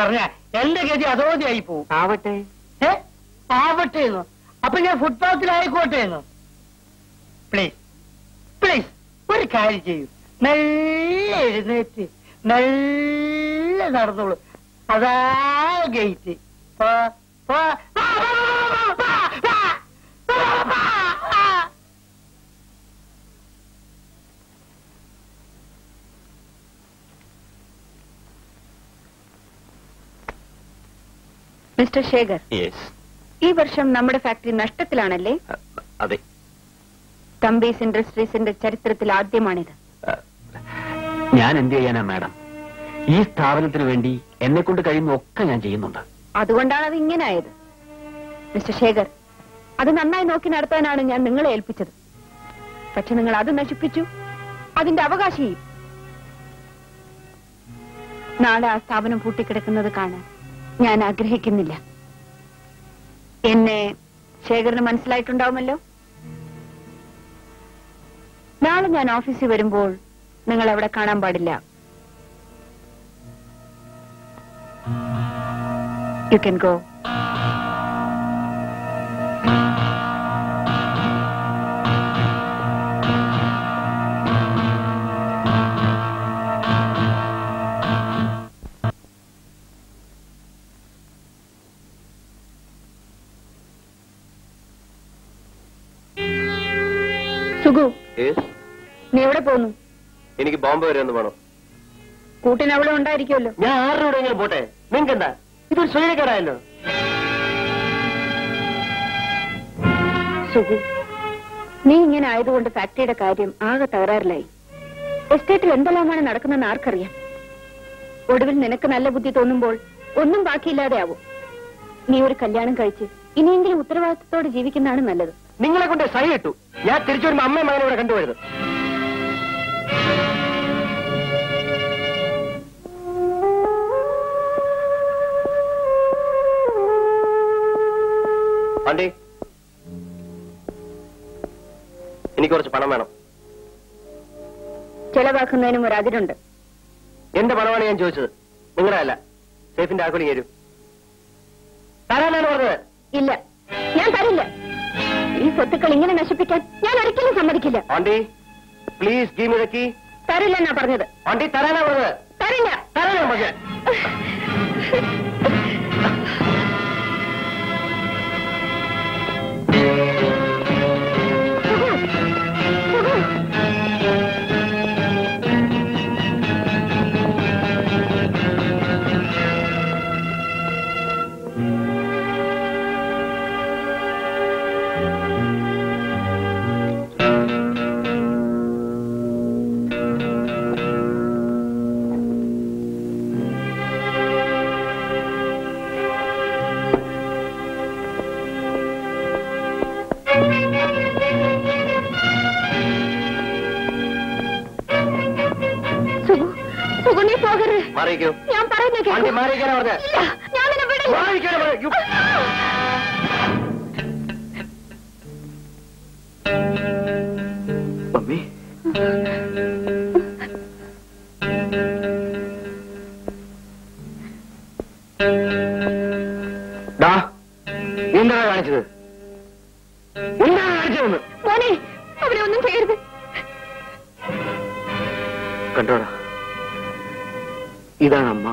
പറഞ്ഞ എന്റെ ഗതി അതോതിയായി പോവും. ആവട്ടെ. ആവട്ടെ എന്നോ? അപ്പൊ ഞാൻ ഫുട്പാത്തിലായിക്കോട്ടെ എന്നോ? പ്ലീസ് പ്ലീസ് ഒരു കാര്യം ചെയ്യൂ. നല്ല എഴുന്നേറ്റ് നല്ല നടന്നോളൂ. അതാ ഗേറ്റ്. മിസ്റ്റർ ശേഖർ, ഈ വർഷം നമ്മുടെ ഫാക്ടറി നഷ്ടത്തിലാണല്ലേ? അതെ. തമ്പീസ് ഇൻഡസ്ട്രീസിന്റെ ചരിത്രത്തിൽ ആദ്യമാണിത്. ഞാൻ എന്ത് ചെയ്യാനാ മാഡം? ഈ സ്ഥാപനത്തിന് വേണ്ടി എന്നെ കൊണ്ട് കഴിയുന്ന ഒക്കെ ഞാൻ ചെയ്യുന്നുണ്ട്. അതുകൊണ്ടാണ് അത് ഇങ്ങനെ ആയത്. മിസ്റ്റർ ശേഖർ, അത് നന്നായി നോക്കി നടത്താനാണ് ഞാൻ നിങ്ങളെ ഏൽപ്പിച്ചത്. പക്ഷെ നിങ്ങൾ അത് നശിപ്പിച്ചു. അതിന്റെ അവകാശി നാളെ ആ സ്ഥാപനം പൂട്ടിക്കിടക്കുന്നത് കാണാൻ ഞാൻ ആഗ്രഹിക്കുന്നില്ല. എന്നെ ശേഖറിന് മനസ്സിലായിട്ടുണ്ടാവുമല്ലോ. നാളെ ഞാൻ ഓഫീസിൽ വരുമ്പോൾ നിങ്ങൾ അവിടെ കാണാൻ പാടില്ല. You can go. സുഗു, നീ എവിടെ പോന്നു? എനിക്ക് ബോംബെ വരെ ഒന്ന് വേണം. കൂട്ടിന് അവിടെ ഉണ്ടായിരിക്കുമല്ലോ. ഞാൻ ആരുടെയെങ്കിലും പോട്ടെ, നിങ്ങൾക്ക് എന്താ? ഇതൊരു സ്വൈര്യക്കേടായല്ലോ. സുഗു, നീ ഇങ്ങനെ ആയതുകൊണ്ട് ഫാക്ടറിയുടെ കാര്യം ആകെ തകരാറിലായി. എസ്റ്റേറ്റിൽ എന്തെല്ലാമാണ് നടക്കുന്നതെന്ന് ആർക്കറിയാം. ഒടുവിൽ നിനക്ക് നല്ല ബുദ്ധി തോന്നുമ്പോൾ ഒന്നും ബാക്കിയില്ലാതെ ആവും. നീ ഒരു കല്യാണം കഴിച്ച് ഇനിയെങ്കിലും ഉത്തരവാദിത്തത്തോടെ ജീവിക്കുന്നതാണ് നല്ലത്. നിങ്ങളെ കൊണ്ട് സൈ ഇട്ടു. ഞാൻ തിരിച്ചു വരുമ്പോ അമ്മയും മകനെ ഇവിടെ കണ്ടുപോയത്. ആണ്ടി, എനിക്ക് കുറച്ച് പണം വേണം. ചെലവാക്കുന്നതിനും ഒരു അതിരുണ്ട്. എന്റെ പണമാണ് ഞാൻ ചോദിച്ചത്, നിങ്ങളുടെ അല്ല. സേഫിന്റെ ആക്കുലി തരൂ. തരാനാണ് പറഞ്ഞത്. ഇല്ല, ഞാൻ തരില്ല. ഈ സ്വത്തുക്കൾ ഇങ്ങനെ നശിപ്പിക്കാൻ ഞാൻ ഒരിക്കലും സമ്മതിക്കില്ല. Aunty please give me the key. തരില്ലെന്നാ പറഞ്ഞത്. ആണ്ടി തരാനാ പറഞ്ഞത്. തരില്ല. തരാനാ പറഞ്ഞത്. ഞാൻ പറയുന്നത് മമ്മി, എന്താണ് കാണിച്ചത്? എന്താണ് കാണിച്ചതെന്ന് മോനെ, അവരെ ഒന്നും ചെയ്യരുത്. കണ്ടോടാ, ഇതാണ് അമ്മ.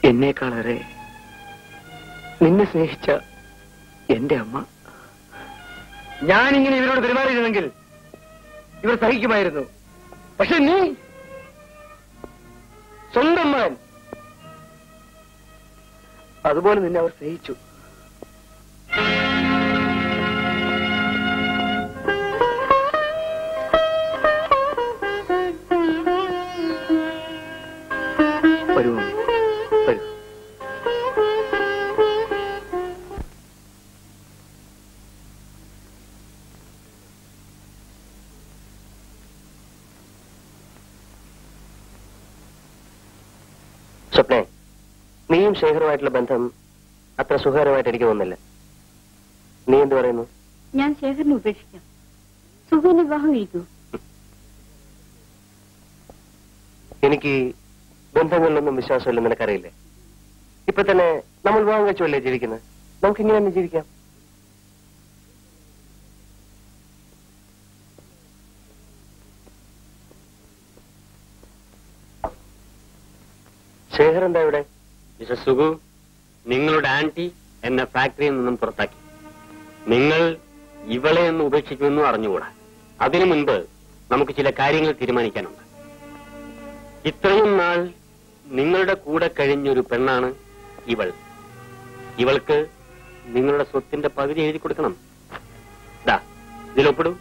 എന്നേക്കാളേറെ നിന്നെ സ്നേഹിച്ച എന്റെ അമ്മ. ഞാനിങ്ങനെ ഇവരോട് പെരുമാറിയിരുന്നെങ്കിൽ ഇവർ സഹിക്കുമായിരുന്നു. പക്ഷെ നീ സ്വന്തം മകൻ, അതുപോലെ നിന്നെ അവർ സ്നേഹിച്ചു. വരൂ വരൂ. സ്വപ്നെ, നീയും ശേഖറുമായിട്ടുള്ള ബന്ധം അത്ര സുഖകരമായിട്ട് എനിക്ക് തോന്നുന്നില്ല. നീ എന്ത് പറയുന്നു? ഞാൻ ശേഖരനെ ഉപേക്ഷിക്കാം. സുഖിന് വിവാഹം കഴിക്കൂ. എനിക്ക് ബന്ധങ്ങളിലൊന്നും വിശ്വാസമില്ലെന്ന് നിനക്കറിയില്ലേ? ഇപ്പൊ തന്നെ നമ്മൾ വിവാഹം കഴിച്ചല്ലേ ജീവിക്കുന്നത്. നമുക്ക് ഇങ്ങനെ തന്നെ ജീവിക്കാം. ശേഖർ എന്താ ഇവിടെ? മിസ്റ്റർ സുഗു, നിങ്ങളുടെ ആന്റി എന്നെ ഫാക്ടറിയിൽ നിന്നും പുറത്താക്കി. നിങ്ങൾ ഇവളെ ഒന്ന് ഉപേക്ഷിക്കുമെന്നും അറിഞ്ഞുകൂടാ. അതിനു മുൻപ് നമുക്ക് ചില കാര്യങ്ങൾ തീരുമാനിക്കാനുണ്ട്. ഇത്രയും നാൾ നിങ്ങളുടെ കൂടെ കഴിഞ്ഞൊരു പെണ്ണാണ് ഇവൾ. ഇവൾക്ക് നിങ്ങളുടെ സ്വത്തിന്റെ പകുതി എഴുതി കൊടുക്കണം. ദാ ഇതിലൊപ്പിടൂ.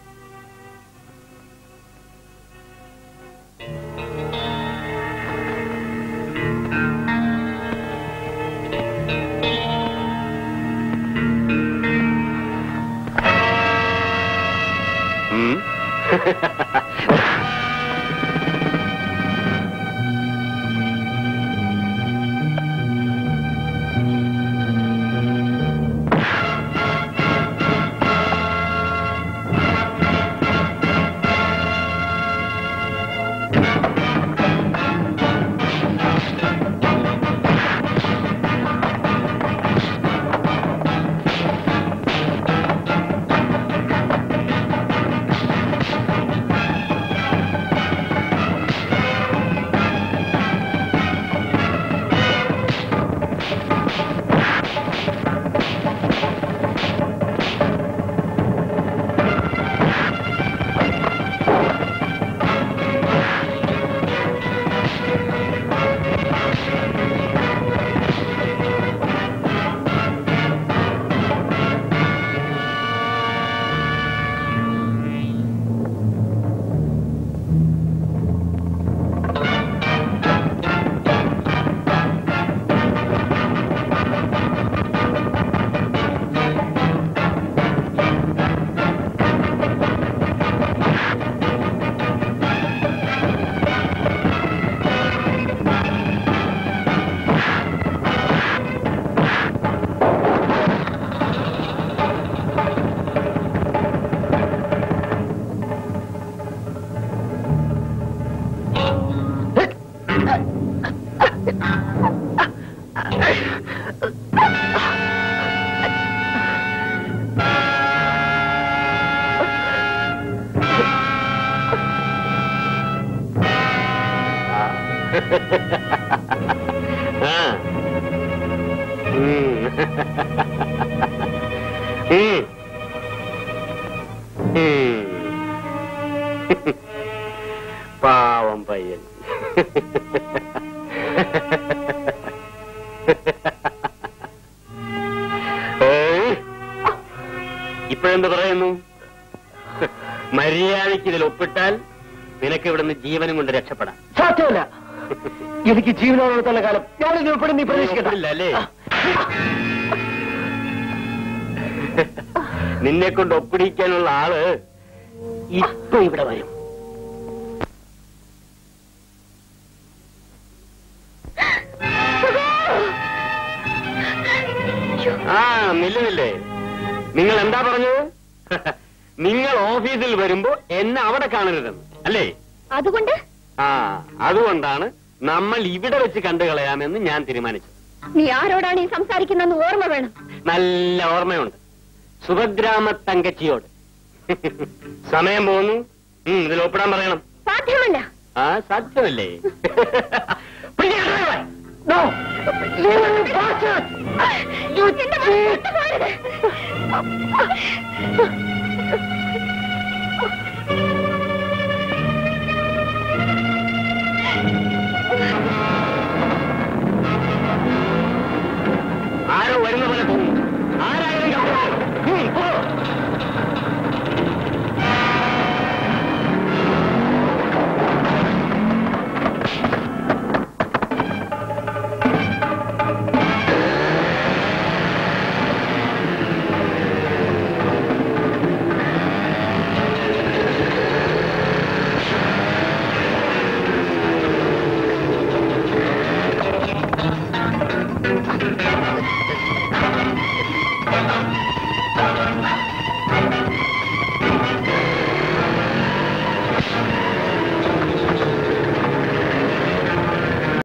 പാവം പയ്യൻ. ഇപ്പോഴെന്ത് പറയുന്നു? മര്യാദയ്ക്ക് ഇതിൽ ഒപ്പിട്ടാൽ നിനക്ക് ഇവിടുന്ന് ജീവനും കൊണ്ട് രക്ഷപ്പെടാം. സാധ്യമല്ല. എനിക്ക് ജീവനോടത്തോളം കാലം ഞാനിത് ഉൾപ്പെടെ നീ പ്രതീക്ഷിക്കത്തില്ല അല്ലേ? നിന്നെ കൊണ്ട് ഒപ്പിടിക്കാനുള്ള ആള് ഇപ്പൊ ഇവിടെ വരും. ആ നില്ലുന്നില്ലേ? നിങ്ങൾ എന്താ പറഞ്ഞത്? നിങ്ങൾ ഓഫീസിൽ വരുമ്പോ എന്നെ അവിടെ കാണരുതെന്ന് അല്ലേ? അതുകൊണ്ട് അതുകൊണ്ടാണ് നമ്മൾ ഇവിടെ വെച്ച് കണ്ടു കളയാമെന്ന് ഞാൻ തീരുമാനിച്ചത്. നീ ആരോടാണ് ഈ സംസാരിക്കുന്നതെന്ന് ഓർമ്മ വേണം. നല്ല ഓർമ്മയുണ്ട്. സുഭദ്രാമ തങ്കച്ചിയോട്. സമയം പോകുന്നു. ഇതിൽ ഒപ്പിടാൻ പറയണം. സാധ്യമല്ല. സാധ്യമല്ലേ? No!